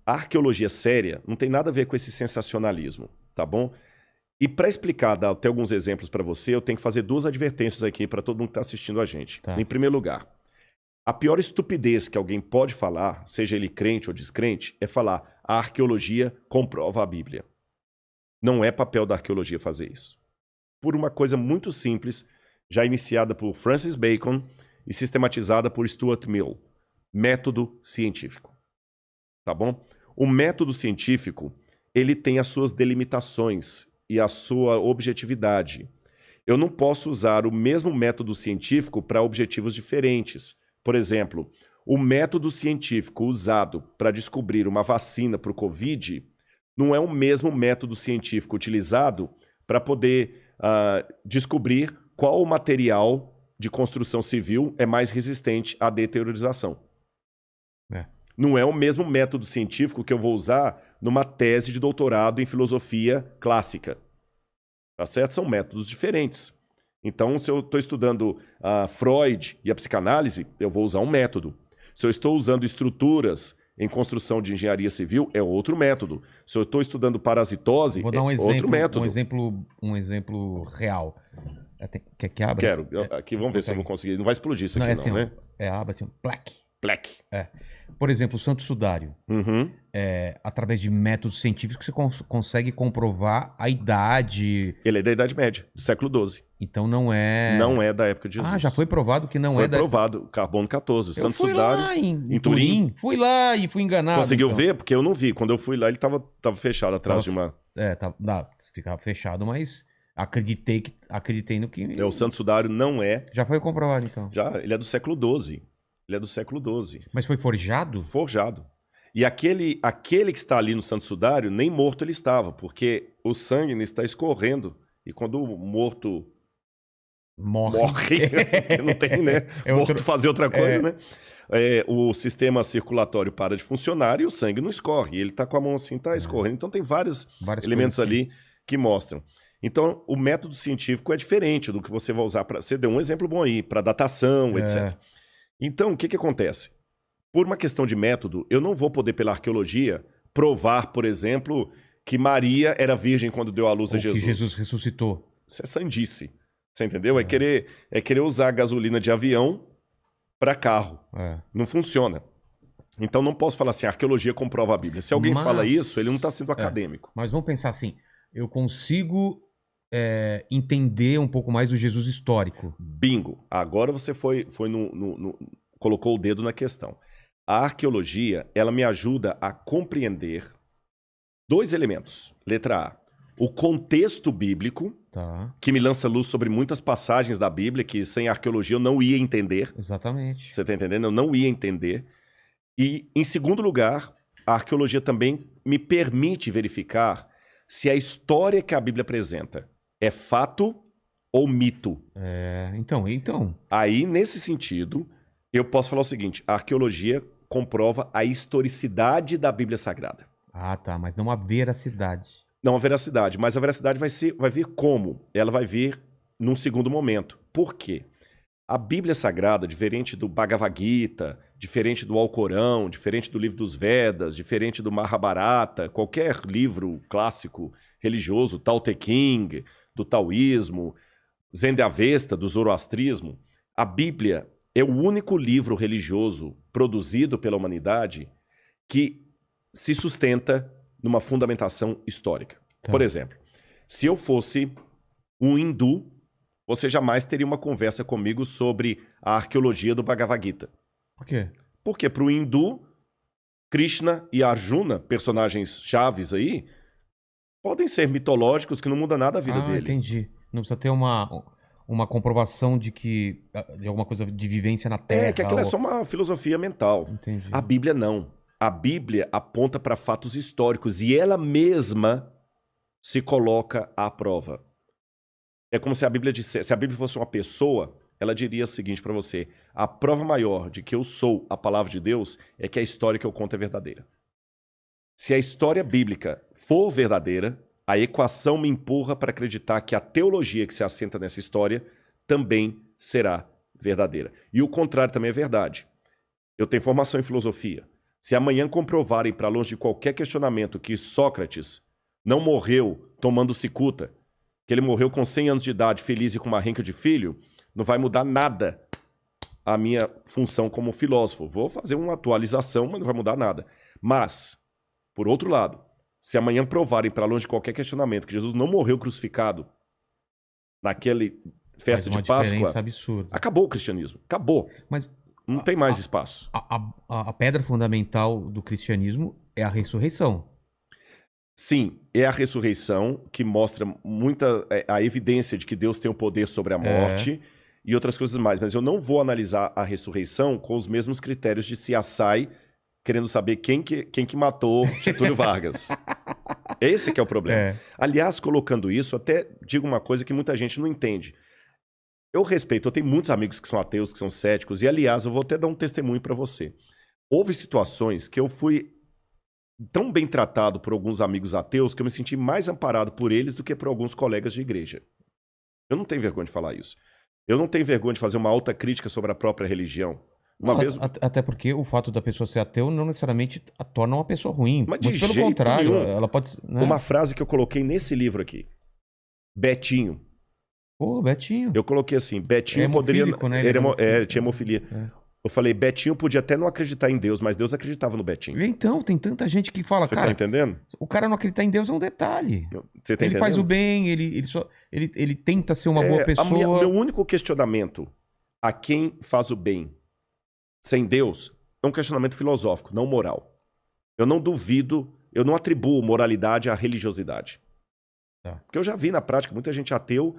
a arqueologia séria não tem nada a ver com esse sensacionalismo, tá bom? E para explicar, dar até alguns exemplos para você, eu tenho que fazer 2 advertências aqui para todo mundo que está assistindo a gente. Tá. Em primeiro lugar, a pior estupidez que alguém pode falar, seja ele crente ou descrente, é falar a arqueologia comprova a Bíblia. Não é papel da arqueologia fazer isso. Por uma coisa muito simples, já iniciada por Francis Bacon e sistematizada por Stuart Mill. Método científico. Tá bom? O método científico, ele tem as suas delimitações e a sua objetividade. Eu não posso usar o mesmo método científico para objetivos diferentes. Por exemplo, o método científico usado para descobrir uma vacina para o Covid não é o mesmo método científico utilizado para poder descobrir qual material de construção civil é mais resistente à deteriorização. Não é o mesmo método científico que eu vou usar numa tese de doutorado em filosofia clássica. Tá certo? São métodos diferentes. Então, se eu estou estudando Freud e a psicanálise, eu vou usar um método. Se eu estou usando estruturas em construção de engenharia civil, é outro método. Se eu estou estudando parasitose, Vou dar um exemplo, outro método. Um exemplo real. Quer que abra? Quero. Aqui, vamos ver se eu vou conseguir. Não vai explodir isso aqui, assim, né? Aba assim, plaque. Plaque. Por exemplo, o Santo Sudário. Através de métodos científicos, você consegue comprovar a idade. Ele é da Idade Média, do século XII. Então não é... Não é da época de Jesus. Já foi provado que não foi é da... Foi provado, carbono 14. O Santo Sudário, lá em Turim. Fui lá e fui enganado. Conseguiu ver? Porque eu não vi. Quando eu fui lá, ele tava fechado atrás de uma... ficava fechado, mas acreditei no que... O Santo Sudário não é... Já foi comprovado, então? Já, ele é do século XII. Ele é do século XII. Mas foi forjado? Forjado. E aquele que está ali no Santo Sudário, nem morto ele estava, porque o sangue está escorrendo. E quando o morto morre não tem, né? Morto fazer outra coisa, né? O sistema circulatório para de funcionar e o sangue não escorre. Ele está com a mão assim, está escorrendo. Então tem vários elementos ali que mostram. Então, o método científico é diferente do que você vai usar para... Você deu um exemplo bom aí, para datação, etc. Então, o que acontece? Por uma questão de método, eu não vou poder, pela arqueologia, provar, por exemplo, que Maria era virgem quando deu à luz a Jesus. Que Jesus ressuscitou. Isso é sandice. Você entendeu? É querer usar gasolina de avião para carro. Não funciona. Então, não posso falar assim, a arqueologia comprova a Bíblia. Se alguém fala isso, ele não está sendo acadêmico. Mas vamos pensar assim, eu consigo... entender um pouco mais do Jesus histórico. Bingo. Agora você colocou o dedo na questão. A arqueologia, ela me ajuda a compreender 2 elementos. Letra A, o contexto bíblico, que me lança luz sobre muitas passagens da Bíblia que sem arqueologia eu não ia entender. Exatamente. Você está entendendo? Eu não ia entender. E, em segundo lugar, a arqueologia também me permite verificar se a história que a Bíblia apresenta é fato ou mito. Então. Aí, nesse sentido, eu posso falar o seguinte, a arqueologia comprova a historicidade da Bíblia Sagrada. Mas não a veracidade. Não a veracidade, mas a veracidade vai vir como? Ela vai vir num segundo momento. Por quê? A Bíblia Sagrada, diferente do Bhagavad Gita, diferente do Alcorão, diferente do livro dos Vedas, diferente do Mahabharata, qualquer livro clássico religioso, Tao Te Ching, do taoísmo, Zend-Avesta, do zoroastrismo, a Bíblia é o único livro religioso produzido pela humanidade que se sustenta numa fundamentação histórica. Por exemplo, se eu fosse um hindu, você jamais teria uma conversa comigo sobre a arqueologia do Bhagavad Gita. Por quê? Porque para o hindu, Krishna e Arjuna, personagens chaves aí, podem ser mitológicos que não muda nada a vida dele. Entendi. Não precisa ter uma comprovação de alguma coisa de vivência na Terra. Que aquilo é só uma filosofia mental. Entendi. A Bíblia não. A Bíblia aponta para fatos históricos e ela mesma se coloca à prova. É como se a Bíblia dissesse, se a Bíblia fosse uma pessoa, ela diria o seguinte para você: a prova maior de que eu sou a palavra de Deus é que a história que eu conto é verdadeira. Se a história bíblica for verdadeira, a equação me empurra para acreditar que a teologia que se assenta nessa história também será verdadeira. E o contrário também é verdade. Eu tenho formação em filosofia. Se amanhã comprovarem, para longe de qualquer questionamento, que Sócrates não morreu tomando cicuta, que ele morreu com 100 anos de idade, feliz e com uma renca de filho, não vai mudar nada a minha função como filósofo. Vou fazer uma atualização, mas não vai mudar nada. Mas, por outro lado, se amanhã provarem, para longe de qualquer questionamento, que Jesus não morreu crucificado naquele festa de Páscoa, absurda. Acabou o cristianismo. Acabou. Mas não tem mais espaço. A pedra fundamental do cristianismo é a ressurreição. Sim, é a ressurreição que mostra a evidência de que Deus tem o poder sobre a morte e outras coisas mais. Mas eu não vou analisar a ressurreição com os mesmos critérios de CSI, querendo saber quem que matou Getúlio Vargas. Esse que é o problema. Aliás, colocando isso, até digo uma coisa que muita gente não entende. Eu respeito, eu tenho muitos amigos que são ateus, que são céticos, e aliás, eu vou até dar um testemunho para você. Houve situações que eu fui tão bem tratado por alguns amigos ateus que eu me senti mais amparado por eles do que por alguns colegas de igreja. Eu não tenho vergonha de falar isso. Eu não tenho vergonha de fazer uma alta crítica sobre a própria religião. Até porque o fato da pessoa ser ateu não necessariamente a torna uma pessoa ruim. Mas de pelo jeito contrário, nenhum. Ela pode... Né? Uma frase que eu coloquei nesse livro aqui. Betinho. Pô, Betinho. Eu coloquei assim, Betinho poderia... Né? Ele tinha hemofilia. Eu falei, Betinho podia até não acreditar em Deus, mas Deus acreditava no Betinho. Então, tem tanta gente que fala, Você cara... tá entendendo? O cara não acreditar em Deus é um detalhe. Você tá ele entendendo? faz o bem, ele tenta ser uma boa pessoa. Meu único questionamento a quem faz o bem sem Deus é um questionamento filosófico, não moral. Eu não duvido, eu não atribuo moralidade à religiosidade. Porque eu já vi na prática muita gente ateu,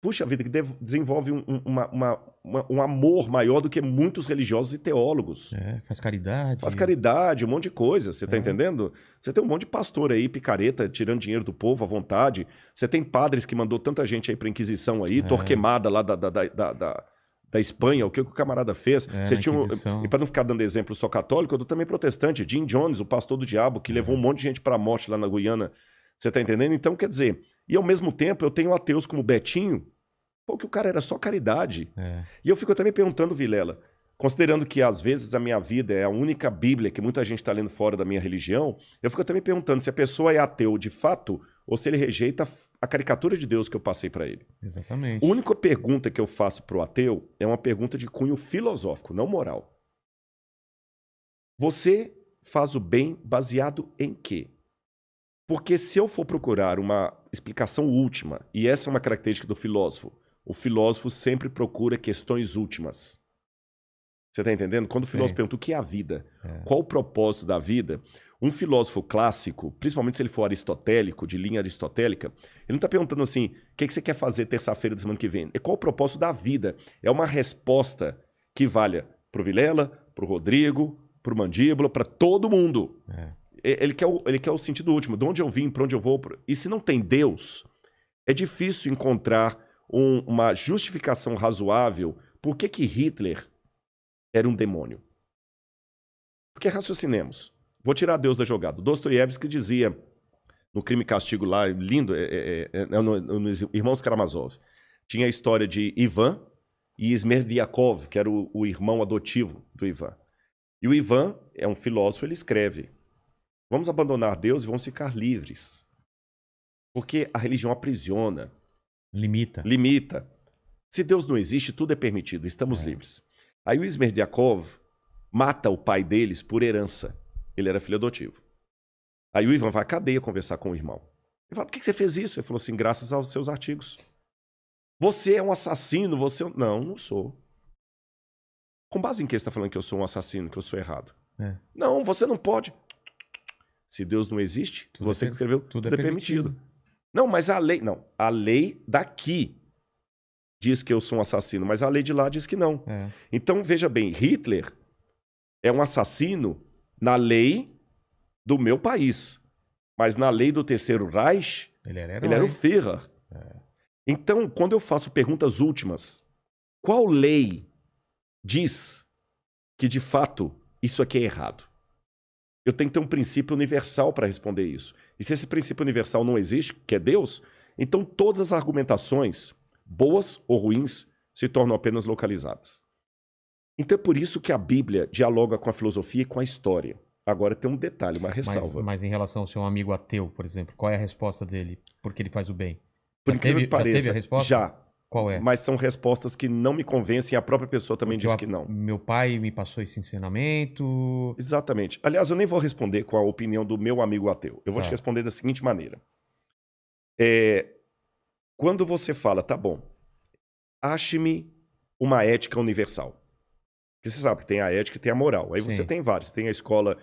puxa vida, que desenvolve um amor maior do que muitos religiosos e teólogos. Faz caridade. Faz caridade, um monte de coisa, você tá entendendo? Você tem um monte de pastor aí, picareta, tirando dinheiro do povo à vontade. Você tem padres que mandou tanta gente aí pra Inquisição aí, Torquemada lá da Espanha, o que o camarada fez. Você tinha e para não ficar dando exemplo só católico, eu dou também protestante. Jim Jones, o pastor do diabo, que levou um monte de gente para a morte lá na Guiana. Você tá entendendo? Então, quer dizer, e ao mesmo tempo eu tenho ateus como Betinho, que o cara era só caridade. E eu fico também perguntando, Vilela, considerando que às vezes a minha vida é a única Bíblia que muita gente está lendo fora da minha religião, eu fico também perguntando se a pessoa é ateu de fato ou se ele rejeita a caricatura de Deus que eu passei para ele. Exatamente. A única pergunta que eu faço pro ateu é uma pergunta de cunho filosófico, não moral. Você faz o bem baseado em quê? Porque se eu for procurar uma explicação última, e essa é uma característica do filósofo, o filósofo sempre procura questões últimas. Você está entendendo? Quando o filósofo pergunta o que é a vida, qual o propósito da vida, um filósofo clássico, principalmente se ele for aristotélico, de linha aristotélica, ele não está perguntando assim, o que você quer fazer terça-feira da semana que vem? É qual o propósito da vida? É uma resposta que valha para o Vilela, para o Rodrigo, para o Mandíbula, para todo mundo. Ele quer o sentido último, de onde eu vim, para onde eu vou. E se não tem Deus, é difícil encontrar uma justificação razoável por que Hitler era um demônio. Porque raciocinemos. Vou tirar Deus da jogada. Dostoiévski dizia, no Crime e Castigo lá, lindo, nos Irmãos Karamazov, tinha a história de Ivan e Smerdyakov, que era o irmão adotivo do Ivan. E o Ivan é um filósofo, ele escreve, vamos abandonar Deus e vamos ficar livres. Porque a religião aprisiona. Limita. Se Deus não existe, tudo é permitido, estamos livres. Aí o Smerdyakov mata o pai deles por herança. Ele era filho adotivo. Aí o Ivan vai à cadeia conversar com o irmão. Ele fala, por que você fez isso? Ele falou assim, graças aos seus artigos. Você é um assassino, você... Não, não sou. Com base em que você está falando que eu sou um assassino, que eu sou errado? Não, você não pode. Se Deus não existe, você que escreveu, tudo é permitido. Não, mas a lei... Não, a lei daqui diz que eu sou um assassino, mas a lei de lá diz que não. Então, veja bem, Hitler é um assassino na lei do meu país. Mas na lei do Terceiro Reich, ele era o Führer. Então, quando eu faço perguntas últimas, qual lei diz que, de fato, isso aqui é errado? Eu tenho que ter um princípio universal para responder isso. E se esse princípio universal não existe, que é Deus, então todas as argumentações, boas ou ruins, se tornam apenas localizadas. Então é por isso que a Bíblia dialoga com a filosofia e com a história. Agora tem um detalhe, uma ressalva. Mas em relação ao seu amigo ateu, por exemplo, qual é a resposta dele? Porque ele faz o bem? Por incrível que pareça, já teve a resposta? Já. Qual é? Mas são respostas que não me convencem, a própria pessoa também diz que não. Meu pai me passou esse ensinamento... Exatamente. Aliás, eu nem vou responder com a opinião do meu amigo ateu. Eu vou te responder da seguinte maneira. Quando você fala, tá bom, ache-me uma ética universal. Porque você sabe que tem a ética e tem a moral. Aí você tem vários. Tem a escola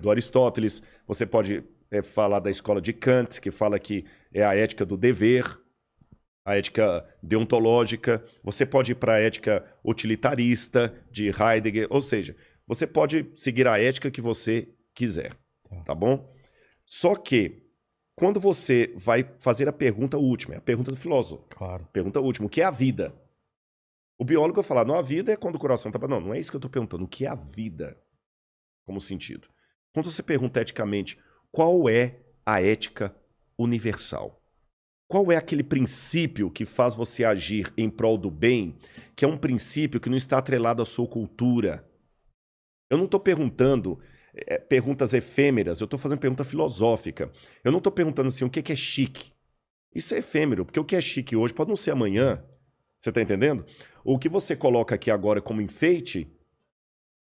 do Aristóteles, você pode falar da escola de Kant, que fala que é a ética do dever, a ética deontológica. Você pode ir para a ética utilitarista de Heidegger. Ou seja, você pode seguir a ética que você quiser. Tá bom? Só que, quando você vai fazer a pergunta última, é a pergunta do filósofo. Claro. Pergunta última, o que é a vida? O biólogo vai falar, não, a vida é quando o coração está... Não, não é isso que eu estou perguntando. O que é a vida? Como sentido. Quando você pergunta eticamente, qual é a ética universal? Qual é aquele princípio que faz você agir em prol do bem, que é um princípio que não está atrelado à sua cultura? Eu não estou perguntando perguntas efêmeras, eu estou fazendo pergunta filosófica. Eu não estou perguntando assim, o que é chique? Isso é efêmero, porque o que é chique hoje pode não ser amanhã. Você está entendendo? O que você coloca aqui agora como enfeite,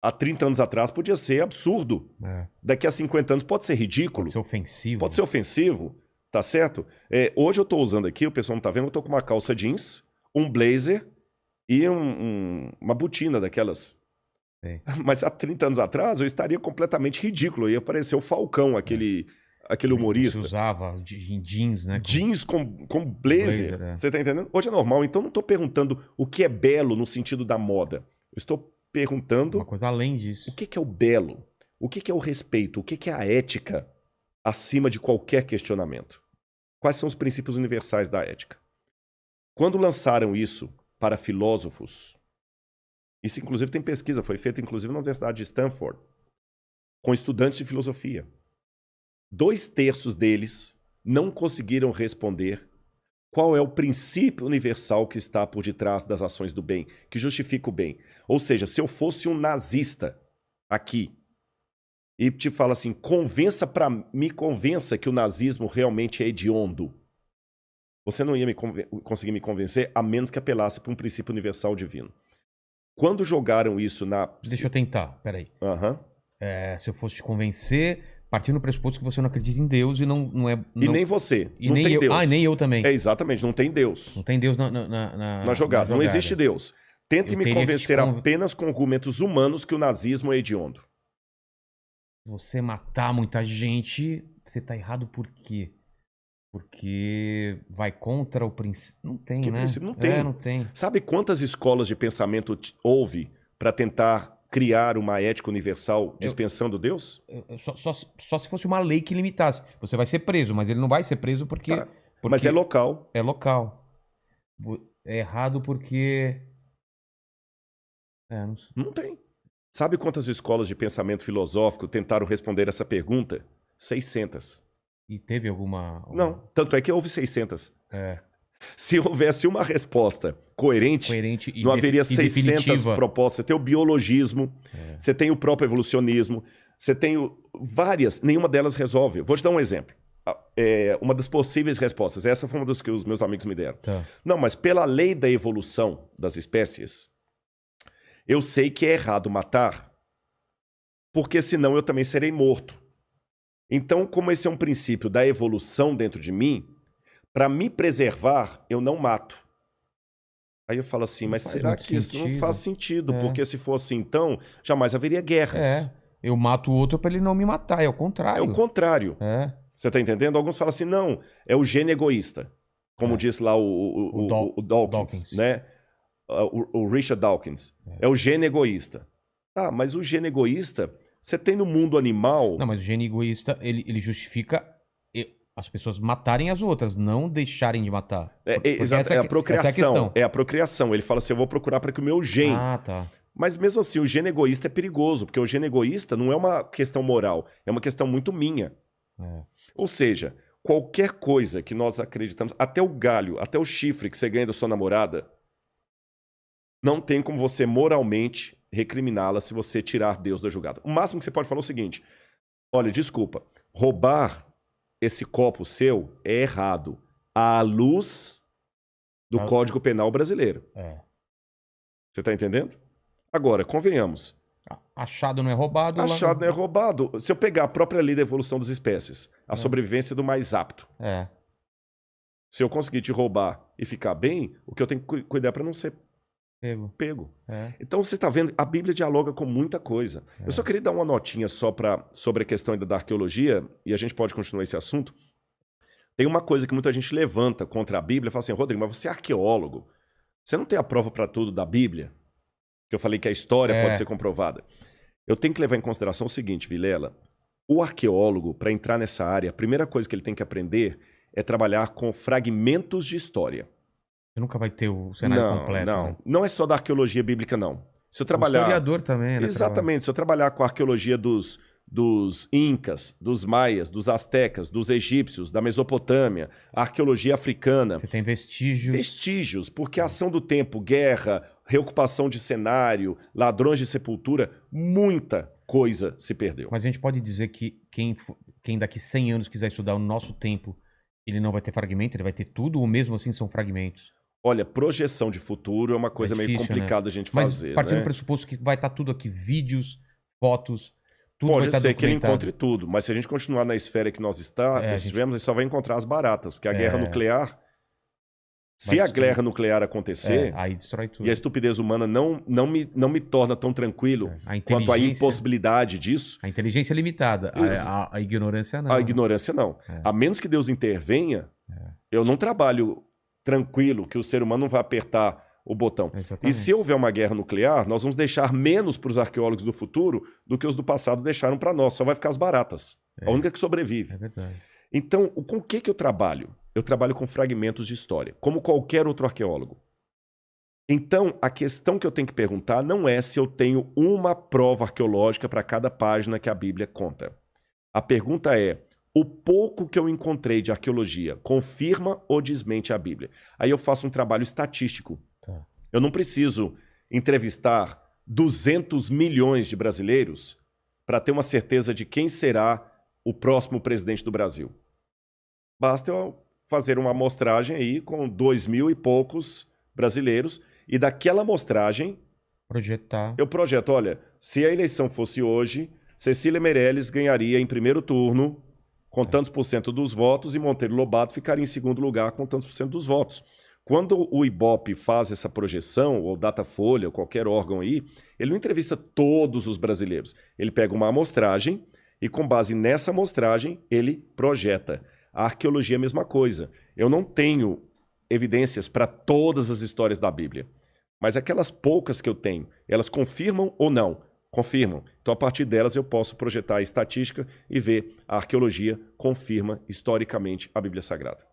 há 30 anos atrás podia ser absurdo. Daqui a 50 anos pode ser ridículo. Pode ser ofensivo. Pode ser ofensivo, tá certo? Hoje eu estou usando aqui, o pessoal não está vendo, eu estou com uma calça jeans, um blazer e uma botina daquelas. Mas há 30 anos atrás eu estaria completamente ridículo. Ia parecer o Falcão, aquele humorista. Você usava jeans, né? Jeans com blazer. Você tá entendendo? Hoje é normal. Então eu não estou perguntando o que é belo no sentido da moda. Eu estou perguntando... Uma coisa além disso. O que é o belo? O que é o respeito? O que é a ética acima de qualquer questionamento? Quais são os princípios universais da ética? Quando lançaram isso para filósofos... Isso, inclusive, tem pesquisa. Foi feita, inclusive, na Universidade de Stanford, com estudantes de filosofia. 2/3 deles não conseguiram responder qual é o princípio universal que está por detrás das ações do bem, que justifica o bem. Ou seja, se eu fosse um nazista aqui e te falo assim, me convença que o nazismo realmente é hediondo, você não ia conseguir me convencer a menos que apelasse para um princípio universal divino. Quando jogaram isso na... Deixa eu tentar, peraí. Se eu fosse te convencer, partindo do pressuposto que você não acredita em Deus e não é... E nem você, e não nem tem eu. Deus. Nem eu também. Exatamente, não tem Deus. Não tem Deus na jogada. Não existe Deus. Tente me convencer apenas com argumentos humanos que o nazismo é hediondo. Você matar muita gente, você tá errado por quê? Porque vai contra o princípio. Não tem, né? Princípio? Não tem. Não tem. Sabe quantas escolas de pensamento houve para tentar criar uma ética universal dispensando Deus? Só se fosse uma lei que limitasse. Você vai ser preso, mas ele não vai ser preso porque... Mas é local. É local. É errado porque... Não tem. Sabe quantas escolas de pensamento filosófico tentaram responder essa pergunta? 600. E teve alguma... Não, tanto é que houve 600. Se houvesse uma resposta coerente não haveria 600 propostas. Você tem o biologismo, você tem o próprio evolucionismo, você tem várias, nenhuma delas resolve. Vou te dar um exemplo. Uma das possíveis respostas, essa foi uma das que os meus amigos me deram. Não, mas pela lei da evolução das espécies, eu sei que é errado matar, porque senão eu também serei morto. Então, como esse é um princípio da evolução dentro de mim, para me preservar, eu não mato. Aí eu falo assim, mas será que isso não faz sentido? Porque se fosse então, jamais haveria guerras. Eu mato o outro para ele não me matar, é o contrário. É o contrário. Você tá entendendo? Alguns falam assim, não, é o gene egoísta. Como disse lá o Dawkins, né? O Richard Dawkins. É o gene egoísta. Mas o gene egoísta, você tem no mundo animal... Não, mas o gene egoísta, ele justifica as pessoas matarem as outras, não deixarem de matar. Exato, é a procriação. É a procriação. Ele fala assim, eu vou procurar para que o meu gene... Mas mesmo assim, o gene egoísta é perigoso, porque o gene egoísta não é uma questão moral, é uma questão muito minha. Ou seja, qualquer coisa que nós acreditamos, até o galho, até o chifre que você ganha da sua namorada, não tem como você moralmente recriminá-la se você tirar Deus da jogada. O máximo que você pode falar é o seguinte, Olha, desculpa. Roubar esse copo seu é errado à luz do Código Penal brasileiro. Você está entendendo? Agora, convenhamos. Achado não é roubado. Achado não é roubado. Se eu pegar a própria lei da evolução das espécies, a sobrevivência do mais apto. Se eu conseguir te roubar e ficar bem, o que eu tenho que cuidar para não ser pego. Então você está vendo, a Bíblia dialoga com muita coisa. Eu só queria dar uma notinha só sobre a questão ainda da arqueologia, e a gente pode continuar esse assunto. Tem uma coisa que muita gente levanta contra a Bíblia, fala assim, Rodrigo, mas você é arqueólogo, você não tem a prova para tudo da Bíblia? Que eu falei que a história pode ser comprovada. Eu tenho que levar em consideração o seguinte, Vilela, o arqueólogo, para entrar nessa área, a primeira coisa que ele tem que aprender é trabalhar com fragmentos de história. Você nunca vai ter o cenário completo. Não é só da arqueologia bíblica, não. Se eu trabalhar... O historiador também, né? Exatamente. Se eu trabalhar com a arqueologia dos incas, dos maias, dos astecas, dos egípcios, da Mesopotâmia, a arqueologia africana... Você tem vestígios. Vestígios, porque a ação do tempo, guerra, reocupação de cenário, ladrões de sepultura, muita coisa se perdeu. Mas a gente pode dizer que quem daqui 100 anos quiser estudar o nosso tempo, ele não vai ter fragmento, ele vai ter tudo, ou mesmo assim são fragmentos? Olha, projeção de futuro é uma coisa meio complicada, né? A gente fazer. Mas partindo do pressuposto que vai estar tudo aqui, vídeos, fotos, tudo vai Pode estar ser que ele documentado. encontre tudo, mas se a gente continuar na esfera que nós estivemos, ele só vai encontrar as baratas, porque a guerra nuclear, se a guerra nuclear acontecer, aí destrói tudo. E a estupidez humana não me torna tão tranquilo quanto a impossibilidade disso. A inteligência é limitada, a ignorância não. A ignorância não. A menos que Deus intervenha, eu não trabalho tranquilo que o ser humano não vai apertar o botão. Exatamente. E se houver uma guerra nuclear, nós vamos deixar menos para os arqueólogos do futuro do que os do passado deixaram para nós. Só vai ficar as baratas. A única que sobrevive. É verdade. Então, com o que eu trabalho? Eu trabalho com fragmentos de história, como qualquer outro arqueólogo. Então, a questão que eu tenho que perguntar não é se eu tenho uma prova arqueológica para cada página que a Bíblia conta. A pergunta é, o pouco que eu encontrei de arqueologia confirma ou desmente a Bíblia? Aí eu faço um trabalho estatístico. Eu não preciso entrevistar 200 milhões de brasileiros para ter uma certeza de quem será o próximo presidente do Brasil. Basta eu fazer uma amostragem aí com 2.000 e poucos brasileiros e daquela amostragem eu projeto, olha, se a eleição fosse hoje, Cecília Meirelles ganharia em primeiro turno com tantos por cento dos votos e Monteiro Lobato ficaria em segundo lugar com tantos por cento dos votos. Quando o Ibope faz essa projeção, ou Datafolha, ou qualquer órgão aí, ele não entrevista todos os brasileiros. Ele pega uma amostragem e com base nessa amostragem ele projeta. A arqueologia é a mesma coisa. Eu não tenho evidências para todas as histórias da Bíblia. Mas aquelas poucas que eu tenho, elas confirmam ou não? Confirmam. Então, a partir delas, eu posso projetar a estatística e ver a arqueologia confirma historicamente a Bíblia Sagrada.